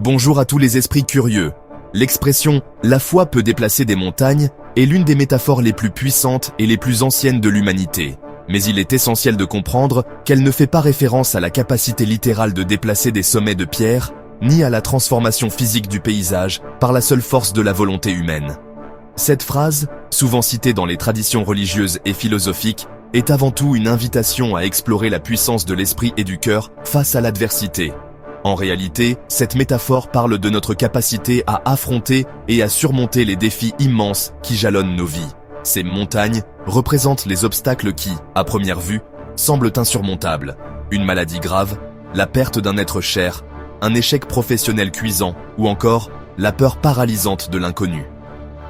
Bonjour à tous les esprits curieux. L'expression « la foi peut déplacer des montagnes » est l'une des métaphores les plus puissantes et les plus anciennes de l'humanité. Mais il est essentiel de comprendre qu'elle ne fait pas référence à la capacité littérale de déplacer des sommets de pierre, ni à la transformation physique du paysage par la seule force de la volonté humaine. Cette phrase, souvent citée dans les traditions religieuses et philosophiques, est avant tout une invitation à explorer la puissance de l'esprit et du cœur face à l'adversité. En réalité, cette métaphore parle de notre capacité à affronter et à surmonter les défis immenses qui jalonnent nos vies. Ces montagnes représentent les obstacles qui, à première vue, semblent insurmontables. Une maladie grave, la perte d'un être cher, un échec professionnel cuisant ou encore la peur paralysante de l'inconnu.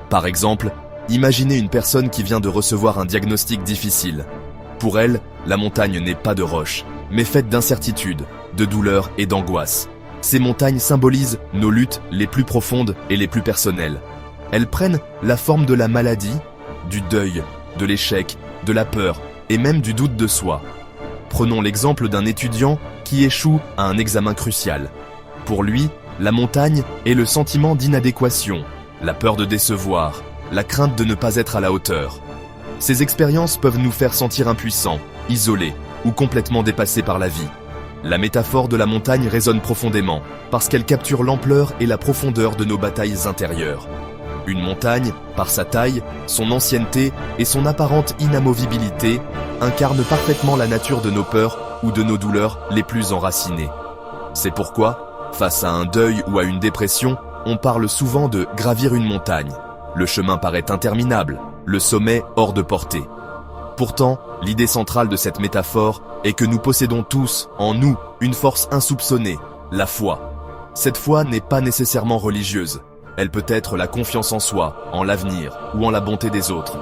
Par exemple, imaginez une personne qui vient de recevoir un diagnostic difficile. Pour elle, la montagne n'est pas de roche, mais faite d'incertitudes, de douleurs et d'angoisse. Ces montagnes symbolisent nos luttes les plus profondes et les plus personnelles. Elles prennent la forme de la maladie, du deuil, de l'échec, de la peur et même du doute de soi. Prenons l'exemple d'un étudiant qui échoue à un examen crucial. Pour lui, la montagne est le sentiment d'inadéquation, la peur de décevoir, la crainte de ne pas être à la hauteur. Ces expériences peuvent nous faire sentir impuissants, isolés ou complètement dépassés par la vie. La métaphore de la montagne résonne profondément parce qu'elle capture l'ampleur et la profondeur de nos batailles intérieures. Une montagne, par sa taille, son ancienneté et son apparente inamovibilité, incarne parfaitement la nature de nos peurs ou de nos douleurs les plus enracinées. C'est pourquoi, face à un deuil ou à une dépression, on parle souvent de gravir une montagne. Le chemin paraît interminable, le sommet hors de portée. Pourtant, l'idée centrale de cette métaphore est que nous possédons tous, en nous, une force insoupçonnée, la foi. Cette foi n'est pas nécessairement religieuse. Elle peut être la confiance en soi, en l'avenir ou en la bonté des autres.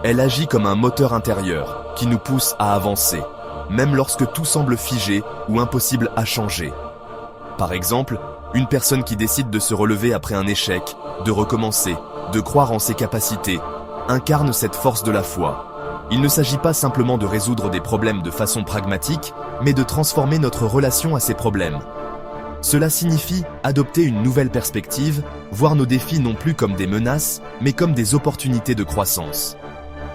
Elle agit comme un moteur intérieur qui nous pousse à avancer, même lorsque tout semble figé ou impossible à changer. Par exemple, une personne qui décide de se relever après un échec, de recommencer, de croire en ses capacités, incarne cette force de la foi. Il ne s'agit pas simplement de résoudre des problèmes de façon pragmatique, mais de transformer notre relation à ces problèmes. Cela signifie adopter une nouvelle perspective, voir nos défis non plus comme des menaces, mais comme des opportunités de croissance.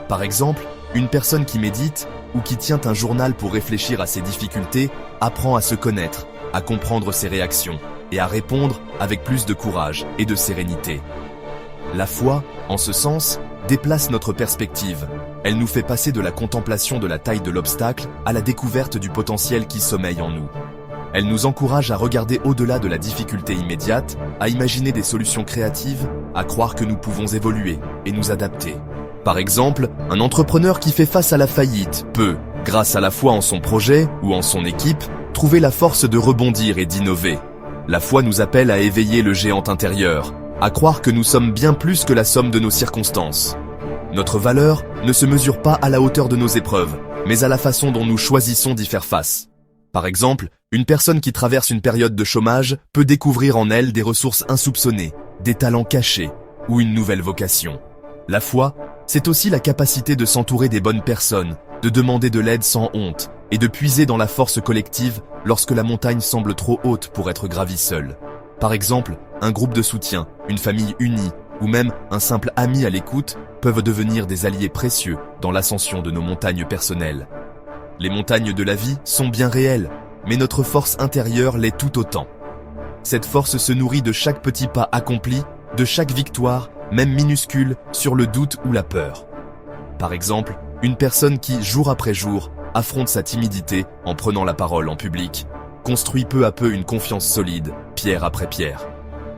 Par exemple, une personne qui médite ou qui tient un journal pour réfléchir à ses difficultés apprend à se connaître, à comprendre ses réactions et à répondre avec plus de courage et de sérénité. La foi, en ce sens, déplace notre perspective. Elle nous fait passer de la contemplation de la taille de l'obstacle à la découverte du potentiel qui sommeille en nous. Elle nous encourage à regarder au-delà de la difficulté immédiate, à imaginer des solutions créatives, à croire que nous pouvons évoluer et nous adapter. Par exemple, un entrepreneur qui fait face à la faillite peut, grâce à la foi en son projet ou en son équipe, trouver la force de rebondir et d'innover. La foi nous appelle à éveiller le géant intérieur, à croire que nous sommes bien plus que la somme de nos circonstances. Notre valeur ne se mesure pas à la hauteur de nos épreuves, mais à la façon dont nous choisissons d'y faire face. Par exemple, une personne qui traverse une période de chômage peut découvrir en elle des ressources insoupçonnées, des talents cachés ou une nouvelle vocation. La foi, c'est aussi la capacité de s'entourer des bonnes personnes, de demander de l'aide sans honte et de puiser dans la force collective lorsque la montagne semble trop haute pour être gravie seule. Par exemple, un groupe de soutien, une famille unie ou même un simple ami à l'écoute peuvent devenir des alliés précieux dans l'ascension de nos montagnes personnelles. Les montagnes de la vie sont bien réelles, mais notre force intérieure l'est tout autant. Cette force se nourrit de chaque petit pas accompli, de chaque victoire, même minuscule, sur le doute ou la peur. Par exemple, une personne qui, jour après jour, affronte sa timidité en prenant la parole en public, construit peu à peu une confiance solide, pierre après pierre.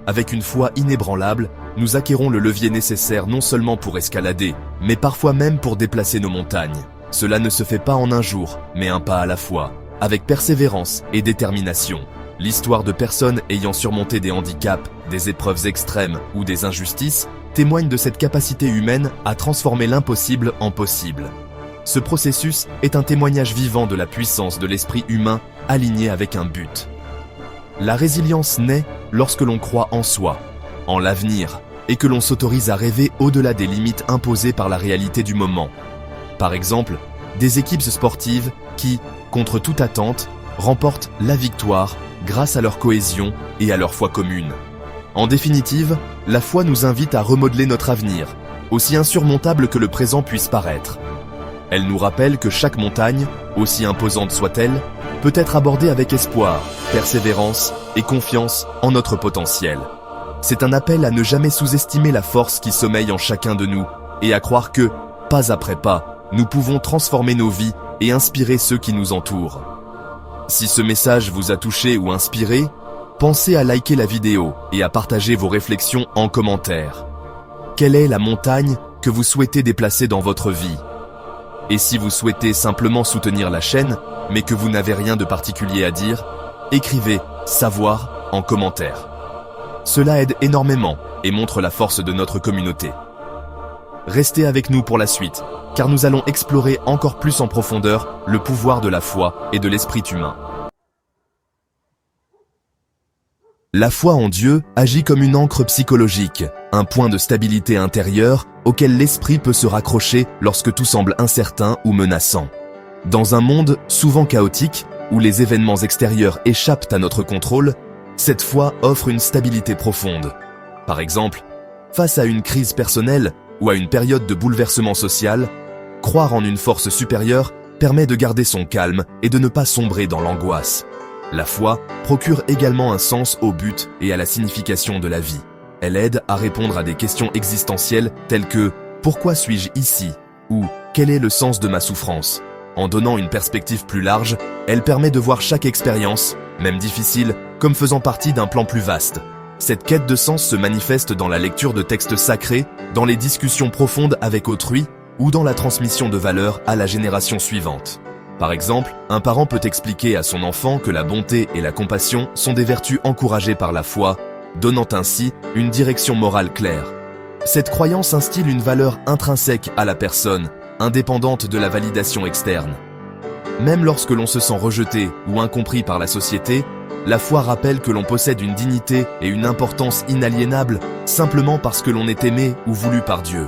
Avec une foi inébranlable, nous acquérons le levier nécessaire non seulement pour escalader, mais parfois même pour déplacer nos montagnes. Cela ne se fait pas en un jour, mais un pas à la fois, avec persévérance et détermination. L'histoire de personnes ayant surmonté des handicaps, des épreuves extrêmes ou des injustices témoigne de cette capacité humaine à transformer l'impossible en possible. Ce processus est un témoignage vivant de la puissance de l'esprit humain aligné avec un but. La résilience naît lorsque l'on croit en soi, en l'avenir, et que l'on s'autorise à rêver au-delà des limites imposées par la réalité du moment. Par exemple, des équipes sportives qui, contre toute attente, remportent la victoire grâce à leur cohésion et à leur foi commune. En définitive, la foi nous invite à remodeler notre avenir, aussi insurmontable que le présent puisse paraître. Elle nous rappelle que chaque montagne, aussi imposante soit-elle, peut être abordée avec espoir, persévérance et confiance en notre potentiel. C'est un appel à ne jamais sous-estimer la force qui sommeille en chacun de nous et à croire que, pas après pas, nous pouvons transformer nos vies et inspirer ceux qui nous entourent. Si ce message vous a touché ou inspiré, pensez à liker la vidéo et à partager vos réflexions en commentaire. Quelle est la montagne que vous souhaitez déplacer dans votre vie? Et si vous souhaitez simplement soutenir la chaîne, mais que vous n'avez rien de particulier à dire, écrivez « savoir » en commentaire. Cela aide énormément et montre la force de notre communauté. Restez avec nous pour la suite, car nous allons explorer encore plus en profondeur le pouvoir de la foi et de l'esprit humain. La foi en Dieu agit comme une ancre psychologique, un point de stabilité intérieure auquel l'esprit peut se raccrocher lorsque tout semble incertain ou menaçant. Dans un monde souvent chaotique, où les événements extérieurs échappent à notre contrôle, cette foi offre une stabilité profonde. Par exemple, face à une crise personnelle ou à une période de bouleversement social, croire en une force supérieure permet de garder son calme et de ne pas sombrer dans l'angoisse. La foi procure également un sens au but et à la signification de la vie. Elle aide à répondre à des questions existentielles telles que « Pourquoi suis-je ici ?» ou « Quel est le sens de ma souffrance ?» En donnant une perspective plus large, elle permet de voir chaque expérience, même difficile, comme faisant partie d'un plan plus vaste. Cette quête de sens se manifeste dans la lecture de textes sacrés, dans les discussions profondes avec autrui ou dans la transmission de valeurs à la génération suivante. Par exemple, un parent peut expliquer à son enfant que la bonté et la compassion sont des vertus encouragées par la foi, donnant ainsi une direction morale claire. Cette croyance instille une valeur intrinsèque à la personne, indépendante de la validation externe. Même lorsque l'on se sent rejeté ou incompris par la société, la foi rappelle que l'on possède une dignité et une importance inaliénables simplement parce que l'on est aimé ou voulu par Dieu.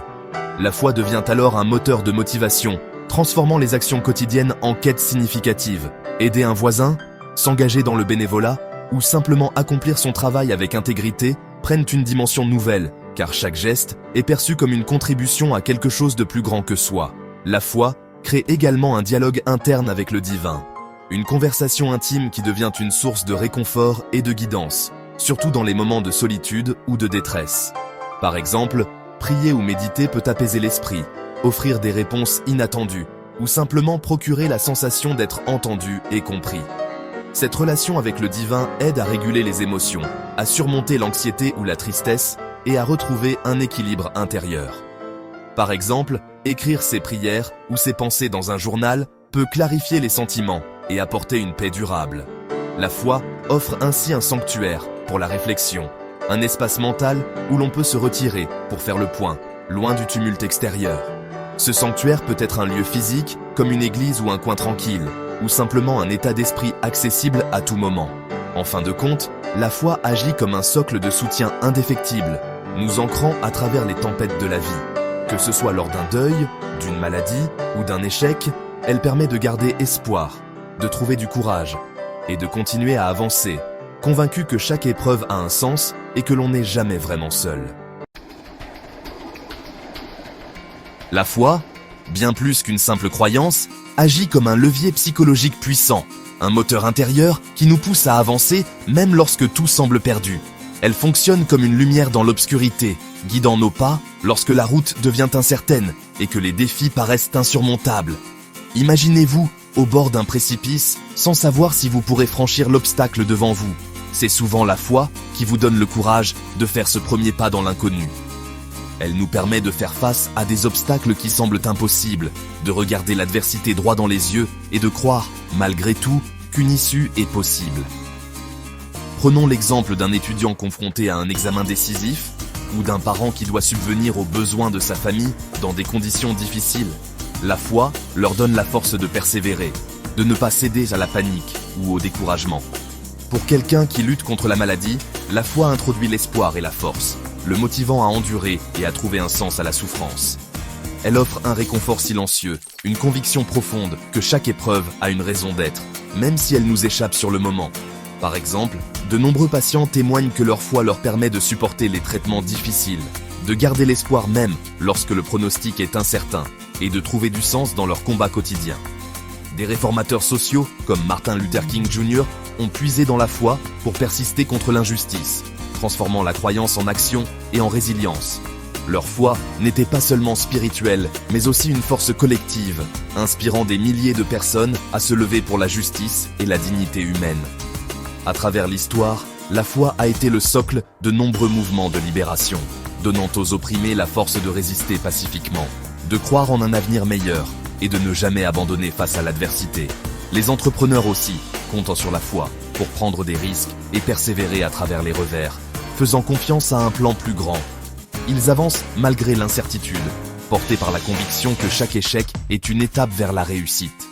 La foi devient alors un moteur de motivation, transformant les actions quotidiennes en quêtes significatives. Aider un voisin, s'engager dans le bénévolat ou simplement accomplir son travail avec intégrité prennent une dimension nouvelle, car chaque geste est perçu comme une contribution à quelque chose de plus grand que soi. La foi crée également un dialogue interne avec le divin. Une conversation intime qui devient une source de réconfort et de guidance, surtout dans les moments de solitude ou de détresse. Par exemple, prier ou méditer peut apaiser l'esprit, offrir des réponses inattendues, ou simplement procurer la sensation d'être entendu et compris. Cette relation avec le divin aide à réguler les émotions, à surmonter l'anxiété ou la tristesse, et à retrouver un équilibre intérieur. Par exemple, écrire ses prières ou ses pensées dans un journal peut clarifier les sentiments et apporter une paix durable. La foi offre ainsi un sanctuaire pour la réflexion, un espace mental où l'on peut se retirer pour faire le point, loin du tumulte extérieur. Ce sanctuaire peut être un lieu physique, comme une église ou un coin tranquille, ou simplement un état d'esprit accessible à tout moment. En fin de compte, la foi agit comme un socle de soutien indéfectible, nous ancrant à travers les tempêtes de la vie. Que ce soit lors d'un deuil, d'une maladie ou d'un échec, elle permet de garder espoir, de trouver du courage et de continuer à avancer, convaincu que chaque épreuve a un sens et que l'on n'est jamais vraiment seul. La foi, bien plus qu'une simple croyance, agit comme un levier psychologique puissant, un moteur intérieur qui nous pousse à avancer même lorsque tout semble perdu. Elle fonctionne comme une lumière dans l'obscurité, guidant nos pas lorsque la route devient incertaine et que les défis paraissent insurmontables. Imaginez-vous au bord d'un précipice sans savoir si vous pourrez franchir l'obstacle devant vous. C'est souvent la foi qui vous donne le courage de faire ce premier pas dans l'inconnu. Elle nous permet de faire face à des obstacles qui semblent impossibles, de regarder l'adversité droit dans les yeux et de croire, malgré tout, qu'une issue est possible. Prenons l'exemple d'un étudiant confronté à un examen décisif ou d'un parent qui doit subvenir aux besoins de sa famille dans des conditions difficiles. La foi leur donne la force de persévérer, de ne pas céder à la panique ou au découragement. Pour quelqu'un qui lutte contre la maladie, la foi introduit l'espoir et la force, le motivant à endurer et à trouver un sens à la souffrance. Elle offre un réconfort silencieux, une conviction profonde que chaque épreuve a une raison d'être, même si elle nous échappe sur le moment. Par exemple, de nombreux patients témoignent que leur foi leur permet de supporter les traitements difficiles, de garder l'espoir même lorsque le pronostic est incertain, et de trouver du sens dans leur combat quotidien. Des réformateurs sociaux, comme Martin Luther King Jr., ont puisé dans la foi pour persister contre l'injustice, transformant la croyance en action et en résilience. Leur foi n'était pas seulement spirituelle, mais aussi une force collective, inspirant des milliers de personnes à se lever pour la justice et la dignité humaine. À travers l'histoire, la foi a été le socle de nombreux mouvements de libération, donnant aux opprimés la force de résister pacifiquement, de croire en un avenir meilleur et de ne jamais abandonner face à l'adversité. Les entrepreneurs aussi, comptant sur la foi pour prendre des risques et persévérer à travers les revers, faisant confiance à un plan plus grand. Ils avancent malgré l'incertitude, portés par la conviction que chaque échec est une étape vers la réussite.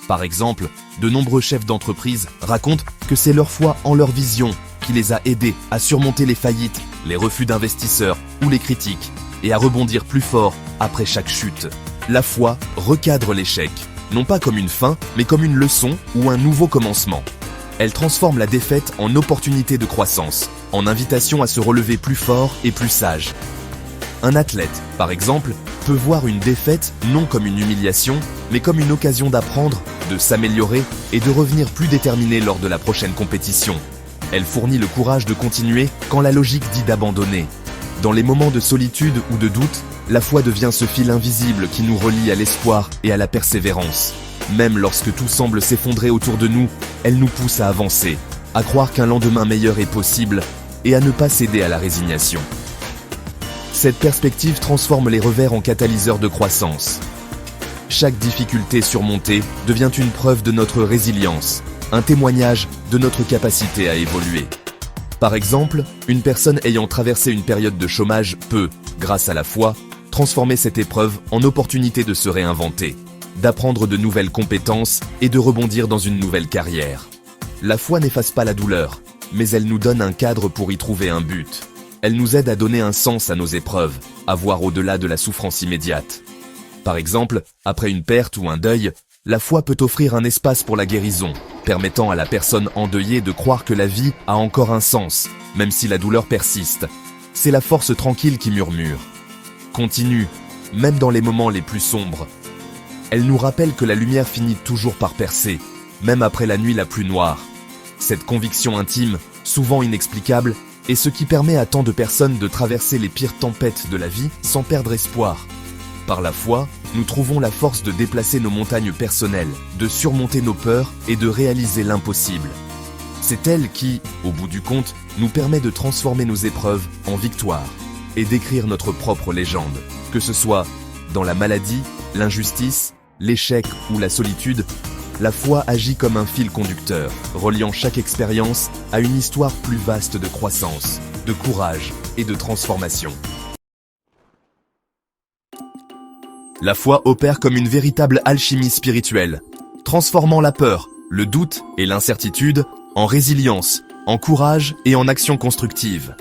Par exemple, de nombreux chefs d'entreprise racontent que c'est leur foi en leur vision qui les a aidés à surmonter les faillites, les refus d'investisseurs ou les critiques, et à rebondir plus fort après chaque chute. La foi recadre l'échec, non pas comme une fin, mais comme une leçon ou un nouveau commencement. Elle transforme la défaite en opportunité de croissance, en invitation à se relever plus fort et plus sage. Un athlète, par exemple, peut voir une défaite non comme une humiliation, mais comme une occasion d'apprendre, de s'améliorer et de revenir plus déterminé lors de la prochaine compétition. Elle fournit le courage de continuer quand la logique dit d'abandonner. Dans les moments de solitude ou de doute, la foi devient ce fil invisible qui nous relie à l'espoir et à la persévérance. Même lorsque tout semble s'effondrer autour de nous, elle nous pousse à avancer, à croire qu'un lendemain meilleur est possible et à ne pas céder à la résignation. Cette perspective transforme les revers en catalyseurs de croissance. Chaque difficulté surmontée devient une preuve de notre résilience, un témoignage de notre capacité à évoluer. Par exemple, une personne ayant traversé une période de chômage peut, grâce à la foi, transformer cette épreuve en opportunité de se réinventer, d'apprendre de nouvelles compétences et de rebondir dans une nouvelle carrière. La foi n'efface pas la douleur, mais elle nous donne un cadre pour y trouver un but. Elle nous aide à donner un sens à nos épreuves, à voir au-delà de la souffrance immédiate. Par exemple, après une perte ou un deuil, la foi peut offrir un espace pour la guérison, permettant à la personne endeuillée de croire que la vie a encore un sens, même si la douleur persiste. C'est la force tranquille qui murmure. Continue, même dans les moments les plus sombres. Elle nous rappelle que la lumière finit toujours par percer, même après la nuit la plus noire. Cette conviction intime, souvent inexplicable, est ce qui permet à tant de personnes de traverser les pires tempêtes de la vie sans perdre espoir. Par la foi, nous trouvons la force de déplacer nos montagnes personnelles, de surmonter nos peurs et de réaliser l'impossible. C'est elle qui, au bout du compte, nous permet de transformer nos épreuves en victoires et d'écrire notre propre légende, que ce soit dans la maladie, l'injustice, l'échec ou la solitude. La foi agit comme un fil conducteur, reliant chaque expérience à une histoire plus vaste de croissance, de courage et de transformation. La foi opère comme une véritable alchimie spirituelle, transformant la peur, le doute et l'incertitude en résilience, en courage et en action constructive.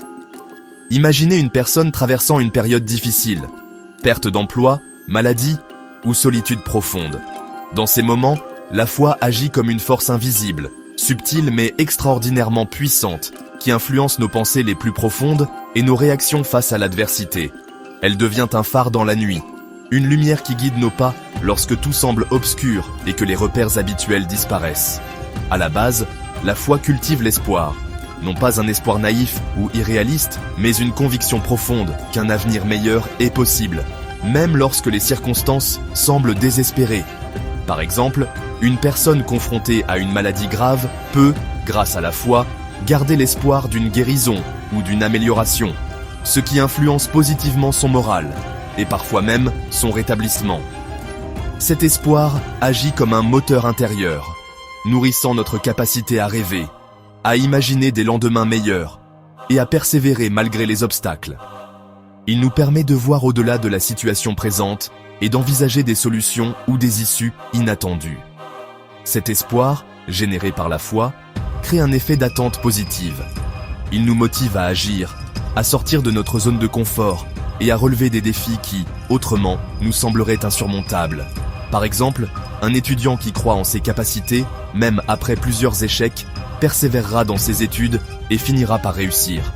Imaginez une personne traversant une période difficile, perte d'emploi, maladie ou solitude profonde. Dans ces moments, la foi agit comme une force invisible, subtile mais extraordinairement puissante, qui influence nos pensées les plus profondes et nos réactions face à l'adversité. Elle devient un phare dans la nuit, une lumière qui guide nos pas lorsque tout semble obscur et que les repères habituels disparaissent. À la base, la foi cultive l'espoir. Non pas un espoir naïf ou irréaliste, mais une conviction profonde qu'un avenir meilleur est possible, même lorsque les circonstances semblent désespérées. Par exemple, une personne confrontée à une maladie grave peut, grâce à la foi, garder l'espoir d'une guérison ou d'une amélioration, ce qui influence positivement son moral, et parfois même son rétablissement. Cet espoir agit comme un moteur intérieur, nourrissant notre capacité à rêver, à imaginer des lendemains meilleurs et à persévérer malgré les obstacles. Il nous permet de voir au-delà de la situation présente et d'envisager des solutions ou des issues inattendues. Cet espoir, généré par la foi, crée un effet d'attente positive. Il nous motive à agir, à sortir de notre zone de confort et à relever des défis qui, autrement, nous sembleraient insurmontables. Par exemple, un étudiant qui croit en ses capacités, même après plusieurs échecs, persévérera dans ses études et finira par réussir.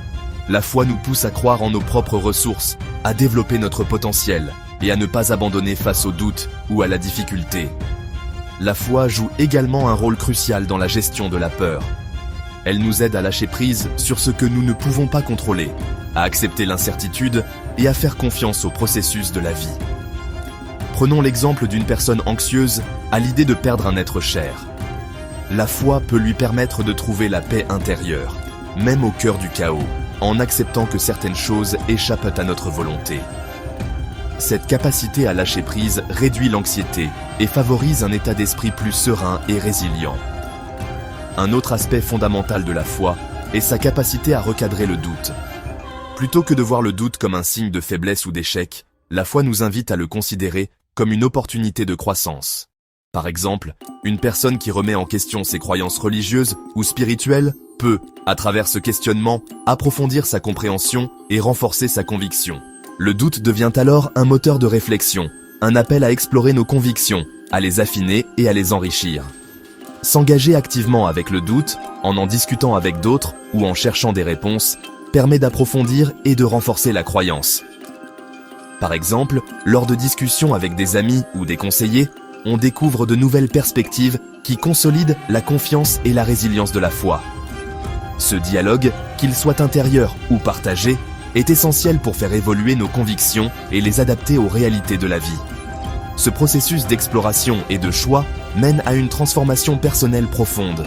La foi nous pousse à croire en nos propres ressources, à développer notre potentiel et à ne pas abandonner face aux doutes ou à la difficulté. La foi joue également un rôle crucial dans la gestion de la peur. Elle nous aide à lâcher prise sur ce que nous ne pouvons pas contrôler, à accepter l'incertitude et à faire confiance au processus de la vie. Prenons l'exemple d'une personne anxieuse à l'idée de perdre un être cher. La foi peut lui permettre de trouver la paix intérieure, même au cœur du chaos, en acceptant que certaines choses échappent à notre volonté. Cette capacité à lâcher prise réduit l'anxiété et favorise un état d'esprit plus serein et résilient. Un autre aspect fondamental de la foi est sa capacité à recadrer le doute. Plutôt que de voir le doute comme un signe de faiblesse ou d'échec, la foi nous invite à le considérer comme une opportunité de croissance. Par exemple, une personne qui remet en question ses croyances religieuses ou spirituelles peut, à travers ce questionnement, approfondir sa compréhension et renforcer sa conviction. Le doute devient alors un moteur de réflexion, un appel à explorer nos convictions, à les affiner et à les enrichir. S'engager activement avec le doute, en discutant avec d'autres ou en cherchant des réponses, permet d'approfondir et de renforcer la croyance. Par exemple, lors de discussions avec des amis ou des conseillers, on découvre de nouvelles perspectives qui consolident la confiance et la résilience de la foi. Ce dialogue, qu'il soit intérieur ou partagé, est essentiel pour faire évoluer nos convictions et les adapter aux réalités de la vie. Ce processus d'exploration et de choix mène à une transformation personnelle profonde.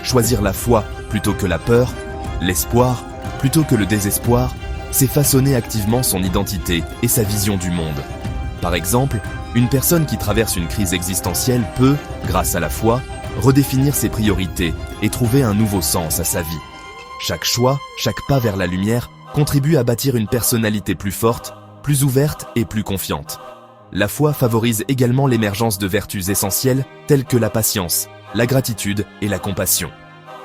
Choisir la foi plutôt que la peur, l'espoir plutôt que le désespoir, c'est façonner activement son identité et sa vision du monde. Par exemple, une personne qui traverse une crise existentielle peut, grâce à la foi, redéfinir ses priorités et trouver un nouveau sens à sa vie. Chaque choix, chaque pas vers la lumière contribue à bâtir une personnalité plus forte, plus ouverte et plus confiante. La foi favorise également l'émergence de vertus essentielles telles que la patience, la gratitude et la compassion.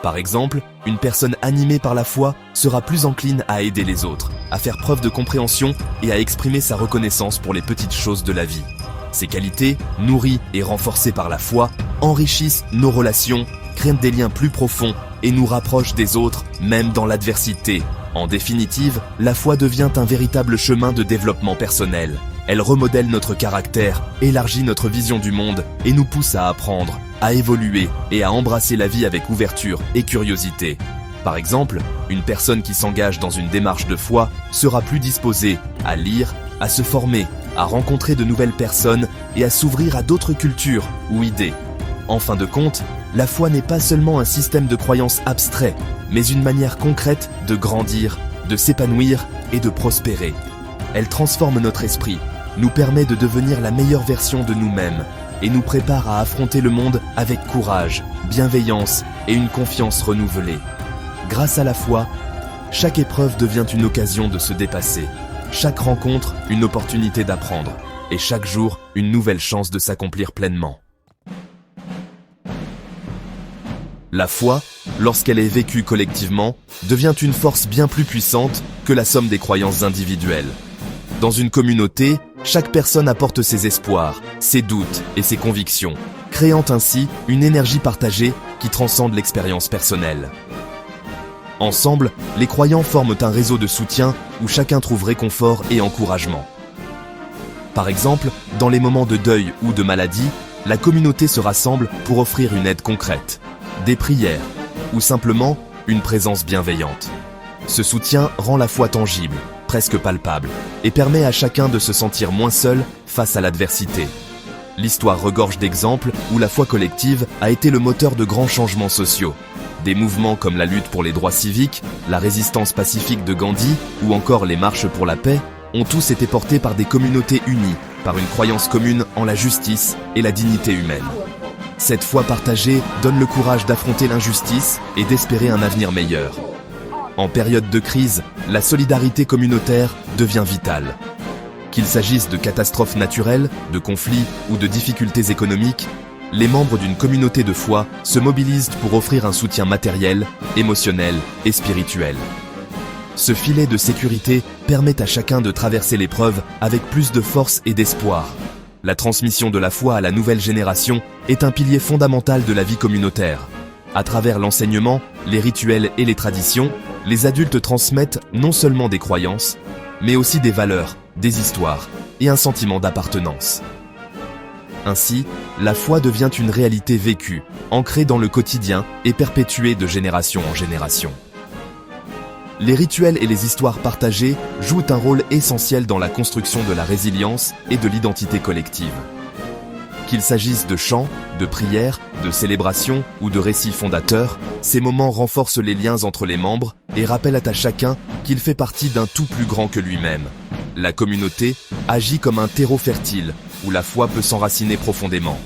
Par exemple, une personne animée par la foi sera plus encline à aider les autres, à faire preuve de compréhension et à exprimer sa reconnaissance pour les petites choses de la vie. Ces qualités, nourries et renforcées par la foi, enrichissent nos relations, créent des liens plus profonds et nous rapprochent des autres, même dans l'adversité. En définitive, la foi devient un véritable chemin de développement personnel. Elle remodèle notre caractère, élargit notre vision du monde et nous pousse à apprendre, à évoluer et à embrasser la vie avec ouverture et curiosité. Par exemple, une personne qui s'engage dans une démarche de foi sera plus disposée à lire, à se former, à rencontrer de nouvelles personnes et à s'ouvrir à d'autres cultures ou idées. En fin de compte, la foi n'est pas seulement un système de croyances abstrait, mais une manière concrète de grandir, de s'épanouir et de prospérer. Elle transforme notre esprit, nous permet de devenir la meilleure version de nous-mêmes et nous prépare à affronter le monde avec courage, bienveillance et une confiance renouvelée. Grâce à la foi, chaque épreuve devient une occasion de se dépasser, chaque rencontre une opportunité d'apprendre et chaque jour une nouvelle chance de s'accomplir pleinement. La foi, lorsqu'elle est vécue collectivement, devient une force bien plus puissante que la somme des croyances individuelles. Dans une communauté, chaque personne apporte ses espoirs, ses doutes et ses convictions, créant ainsi une énergie partagée qui transcende l'expérience personnelle. Ensemble, les croyants forment un réseau de soutien où chacun trouve réconfort et encouragement. Par exemple, dans les moments de deuil ou de maladie, la communauté se rassemble pour offrir une aide concrète, des prières ou simplement une présence bienveillante. Ce soutien rend la foi tangible, presque palpable, et permet à chacun de se sentir moins seul face à l'adversité. L'histoire regorge d'exemples où la foi collective a été le moteur de grands changements sociaux. Des mouvements comme la lutte pour les droits civiques, la résistance pacifique de Gandhi ou encore les marches pour la paix ont tous été portés par des communautés unies, par une croyance commune en la justice et la dignité humaine. Cette foi partagée donne le courage d'affronter l'injustice et d'espérer un avenir meilleur. En période de crise, la solidarité communautaire devient vitale. Qu'il s'agisse de catastrophes naturelles, de conflits ou de difficultés économiques, les membres d'une communauté de foi se mobilisent pour offrir un soutien matériel, émotionnel et spirituel. Ce filet de sécurité permet à chacun de traverser l'épreuve avec plus de force et d'espoir. La transmission de la foi à la nouvelle génération est un pilier fondamental de la vie communautaire. À travers l'enseignement, les rituels et les traditions, les adultes transmettent non seulement des croyances, mais aussi des valeurs, des histoires et un sentiment d'appartenance. Ainsi, la foi devient une réalité vécue, ancrée dans le quotidien et perpétuée de génération en génération. Les rituels et les histoires partagées jouent un rôle essentiel dans la construction de la résilience et de l'identité collective. Qu'il s'agisse de chants, de prières, de célébrations ou de récits fondateurs, ces moments renforcent les liens entre les membres et rappellent à chacun qu'il fait partie d'un tout plus grand que lui-même. La communauté agit comme un terreau fertile où la foi peut s'enraciner profondément.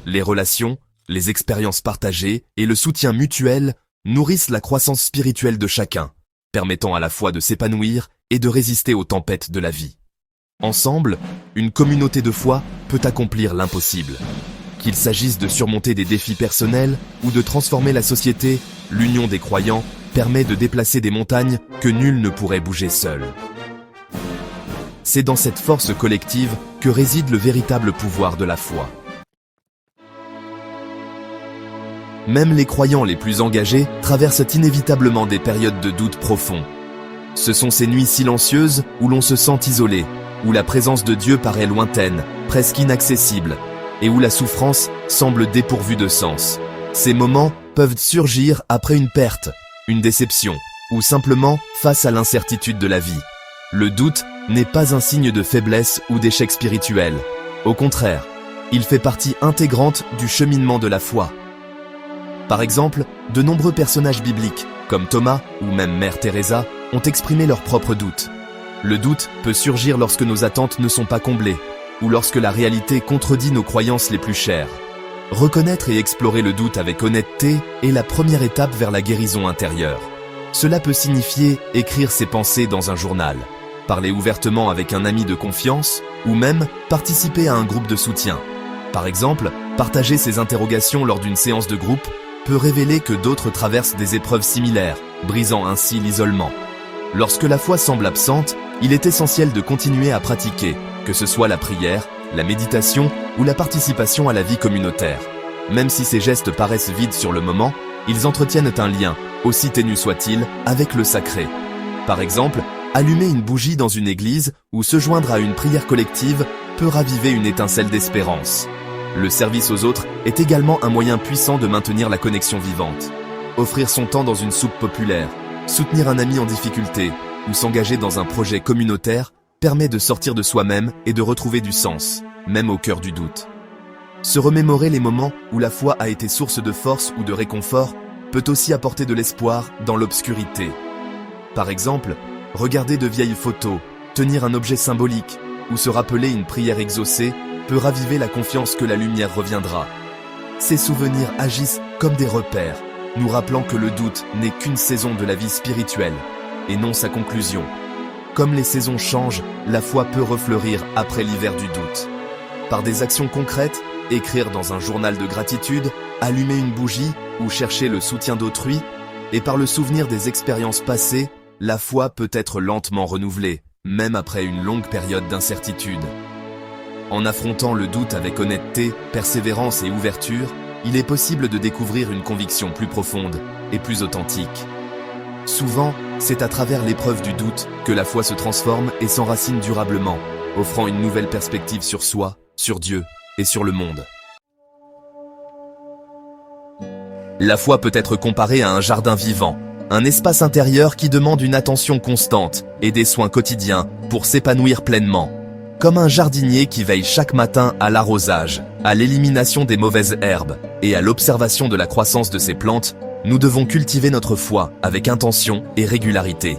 Les relations, les expériences partagées et le soutien mutuel nourrissent la croissance spirituelle de chacun, permettant à la foi de s'épanouir et de résister aux tempêtes de la vie. Ensemble, une communauté de foi peut accomplir l'impossible. Qu'il s'agisse de surmonter des défis personnels ou de transformer la société, l'union des croyants permet de déplacer des montagnes que nul ne pourrait bouger seul. C'est dans cette force collective que réside le véritable pouvoir de la foi. Même les croyants les plus engagés traversent inévitablement des périodes de doute profond. Ce sont ces nuits silencieuses où l'on se sent isolé, où la présence de Dieu paraît lointaine, presque inaccessible, et où la souffrance semble dépourvue de sens. Ces moments peuvent surgir après une perte, une déception, ou simplement face à l'incertitude de la vie. Le doute n'est pas un signe de faiblesse ou d'échec spirituel. Au contraire, il fait partie intégrante du cheminement de la foi. Par exemple, de nombreux personnages bibliques, comme Thomas ou même Mère Teresa, ont exprimé leurs propres doutes. Le doute peut surgir lorsque nos attentes ne sont pas comblées, ou lorsque la réalité contredit nos croyances les plus chères. Reconnaître et explorer le doute avec honnêteté est la première étape vers la guérison intérieure. Cela peut signifier écrire ses pensées dans un journal, parler ouvertement avec un ami de confiance, ou même participer à un groupe de soutien. Par exemple, partager ses interrogations lors d'une séance de groupe peut révéler que d'autres traversent des épreuves similaires, brisant ainsi l'isolement. Lorsque la foi semble absente, il est essentiel de continuer à pratiquer, que ce soit la prière, la méditation ou la participation à la vie communautaire. Même si ces gestes paraissent vides sur le moment, ils entretiennent un lien, aussi ténu soit-il, avec le sacré. Par exemple, allumer une bougie dans une église ou se joindre à une prière collective peut raviver une étincelle d'espérance. Le service aux autres est également un moyen puissant de maintenir la connexion vivante. Offrir son temps dans une soupe populaire, soutenir un ami en difficulté ou s'engager dans un projet communautaire permet de sortir de soi-même et de retrouver du sens, même au cœur du doute. Se remémorer les moments où la foi a été source de force ou de réconfort peut aussi apporter de l'espoir dans l'obscurité. Par exemple, regarder de vieilles photos, tenir un objet symbolique ou se rappeler une prière exaucée peut raviver la confiance que la lumière reviendra. Ces souvenirs agissent comme des repères, nous rappelant que le doute n'est qu'une saison de la vie spirituelle, et non sa conclusion. Comme les saisons changent, la foi peut refleurir après l'hiver du doute. Par des actions concrètes, écrire dans un journal de gratitude, allumer une bougie ou chercher le soutien d'autrui, et par le souvenir des expériences passées, la foi peut être lentement renouvelée, même après une longue période d'incertitude. En affrontant le doute avec honnêteté, persévérance et ouverture, il est possible de découvrir une conviction plus profonde et plus authentique. Souvent, c'est à travers l'épreuve du doute que la foi se transforme et s'enracine durablement, offrant une nouvelle perspective sur soi, sur Dieu et sur le monde. La foi peut être comparée à un jardin vivant, un espace intérieur qui demande une attention constante et des soins quotidiens pour s'épanouir pleinement. Comme un jardinier qui veille chaque matin à l'arrosage, à l'élimination des mauvaises herbes et à l'observation de la croissance de ses plantes, nous devons cultiver notre foi avec intention et régularité.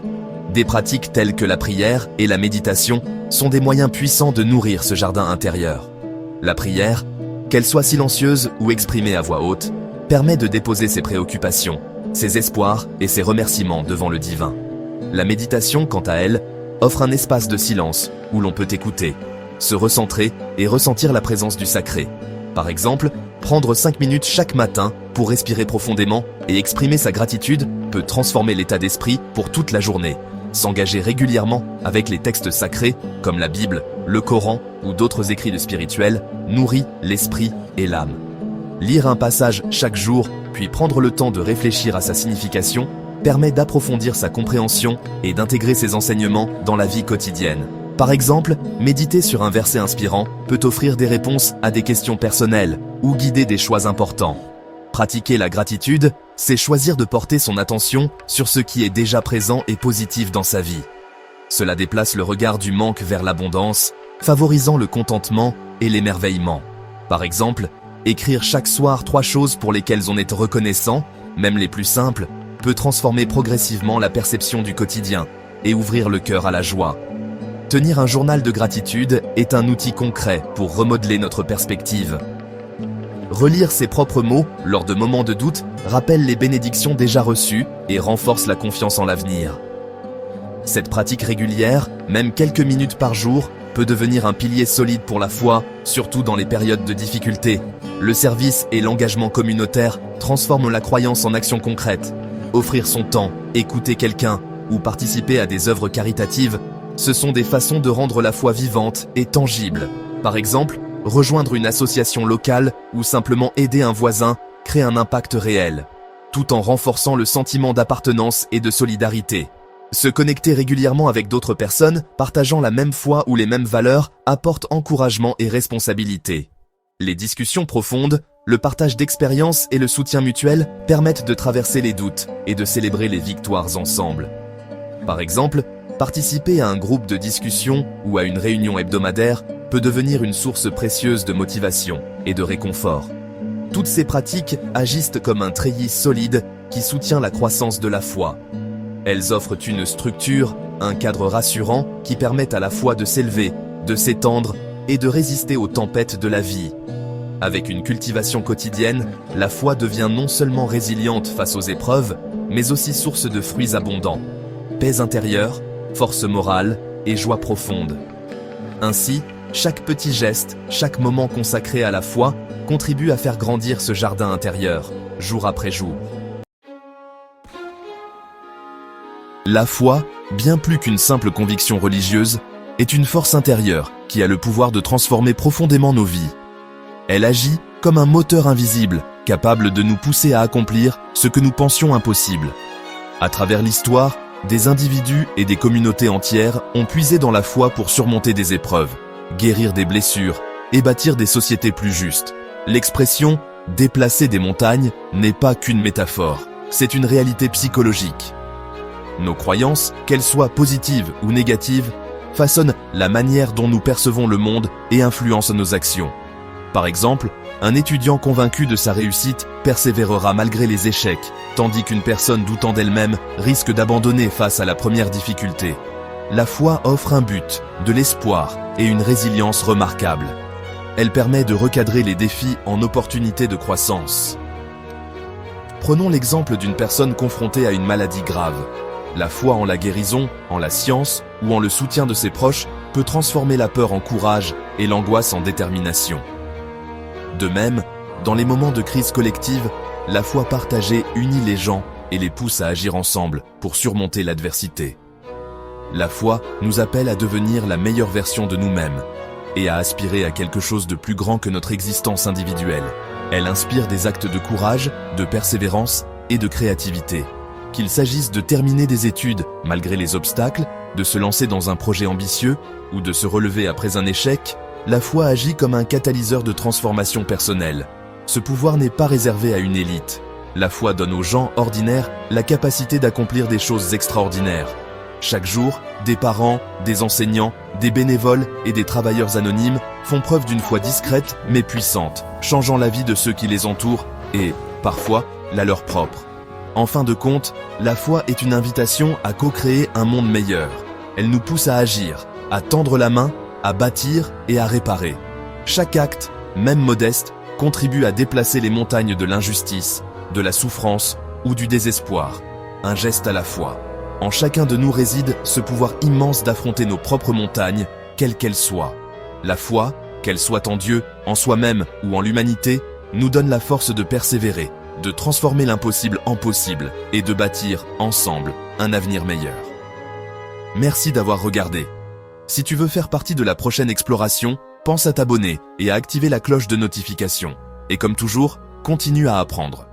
Des pratiques telles que la prière et la méditation sont des moyens puissants de nourrir ce jardin intérieur. La prière, qu'elle soit silencieuse ou exprimée à voix haute, permet de déposer ses préoccupations, ses espoirs et ses remerciements devant le divin. La méditation, quant à elle, offre un espace de silence où l'on peut écouter, se recentrer et ressentir la présence du sacré. Par exemple, prendre 5 minutes chaque matin pour respirer profondément et exprimer sa gratitude peut transformer l'état d'esprit pour toute la journée. S'engager régulièrement avec les textes sacrés, comme la Bible, le Coran ou d'autres écrits de spirituels, nourrit l'esprit et l'âme. Lire un passage chaque jour, puis prendre le temps de réfléchir à sa signification, permet d'approfondir sa compréhension et d'intégrer ses enseignements dans la vie quotidienne. Par exemple, méditer sur un verset inspirant peut offrir des réponses à des questions personnelles ou guider des choix importants. Pratiquer la gratitude, c'est choisir de porter son attention sur ce qui est déjà présent et positif dans sa vie. Cela déplace le regard du manque vers l'abondance, favorisant le contentement et l'émerveillement. Par exemple, écrire chaque soir 3 choses pour lesquelles on est reconnaissant, même les plus simples, peut transformer progressivement la perception du quotidien et ouvrir le cœur à la joie. Tenir un journal de gratitude est un outil concret pour remodeler notre perspective. Relire ses propres mots lors de moments de doute rappelle les bénédictions déjà reçues et renforce la confiance en l'avenir. Cette pratique régulière, même quelques minutes par jour, peut devenir un pilier solide pour la foi, surtout dans les périodes de difficulté. Le service et l'engagement communautaire transforment la croyance en action concrète. Offrir son temps, écouter quelqu'un ou participer à des œuvres caritatives, ce sont des façons de rendre la foi vivante et tangible. Par exemple, rejoindre une association locale ou simplement aider un voisin crée un impact réel, tout en renforçant le sentiment d'appartenance et de solidarité. Se connecter régulièrement avec d'autres personnes partageant la même foi ou les mêmes valeurs apporte encouragement et responsabilité. Les discussions profondes, le partage d'expériences et le soutien mutuel permettent de traverser les doutes et de célébrer les victoires ensemble. Par exemple, participer à un groupe de discussion ou à une réunion hebdomadaire peut devenir une source précieuse de motivation et de réconfort. Toutes ces pratiques agissent comme un treillis solide qui soutient la croissance de la foi. Elles offrent une structure, un cadre rassurant qui permettent à la foi de s'élever, de s'étendre et de résister aux tempêtes de la vie. Avec une cultivation quotidienne, la foi devient non seulement résiliente face aux épreuves, mais aussi source de fruits abondants. Paix intérieure, force morale et joie profonde. Ainsi, chaque petit geste, chaque moment consacré à la foi contribue à faire grandir ce jardin intérieur, jour après jour. La foi, bien plus qu'une simple conviction religieuse, est une force intérieure qui a le pouvoir de transformer profondément nos vies. Elle agit comme un moteur invisible, capable de nous pousser à accomplir ce que nous pensions impossible. À travers l'histoire, des individus et des communautés entières ont puisé dans la foi pour surmonter des épreuves, guérir des blessures et bâtir des sociétés plus justes. L'expression « déplacer des montagnes » n'est pas qu'une métaphore, c'est une réalité psychologique. Nos croyances, qu'elles soient positives ou négatives, façonnent la manière dont nous percevons le monde et influencent nos actions. Par exemple, un étudiant convaincu de sa réussite persévérera malgré les échecs, tandis qu'une personne doutant d'elle-même risque d'abandonner face à la première difficulté. La foi offre un but, de l'espoir et une résilience remarquable. Elle permet de recadrer les défis en opportunités de croissance. Prenons l'exemple d'une personne confrontée à une maladie grave. La foi en la guérison, en la science ou en le soutien de ses proches peut transformer la peur en courage et l'angoisse en détermination. De même, dans les moments de crise collective, la foi partagée unit les gens et les pousse à agir ensemble pour surmonter l'adversité. La foi nous appelle à devenir la meilleure version de nous-mêmes et à aspirer à quelque chose de plus grand que notre existence individuelle. Elle inspire des actes de courage, de persévérance et de créativité. Qu'il s'agisse de terminer des études malgré les obstacles, de se lancer dans un projet ambitieux ou de se relever après un échec, la foi agit comme un catalyseur de transformation personnelle. Ce pouvoir n'est pas réservé à une élite. La foi donne aux gens ordinaires la capacité d'accomplir des choses extraordinaires. Chaque jour, des parents, des enseignants, des bénévoles et des travailleurs anonymes font preuve d'une foi discrète mais puissante, changeant la vie de ceux qui les entourent et, parfois, la leur propre. En fin de compte, la foi est une invitation à co-créer un monde meilleur. Elle nous pousse à agir, à tendre la main, à bâtir et à réparer. Chaque acte, même modeste, contribue à déplacer les montagnes de l'injustice, de la souffrance ou du désespoir. Un geste à la fois. En chacun de nous réside ce pouvoir immense d'affronter nos propres montagnes, quelles qu'elles soient. La foi, qu'elle soit en Dieu, en soi-même ou en l'humanité, nous donne la force de persévérer, de transformer l'impossible en possible et de bâtir, ensemble, un avenir meilleur. Merci d'avoir regardé. Si tu veux faire partie de la prochaine exploration, pense à t'abonner et à activer la cloche de notification. Et comme toujours, continue à apprendre.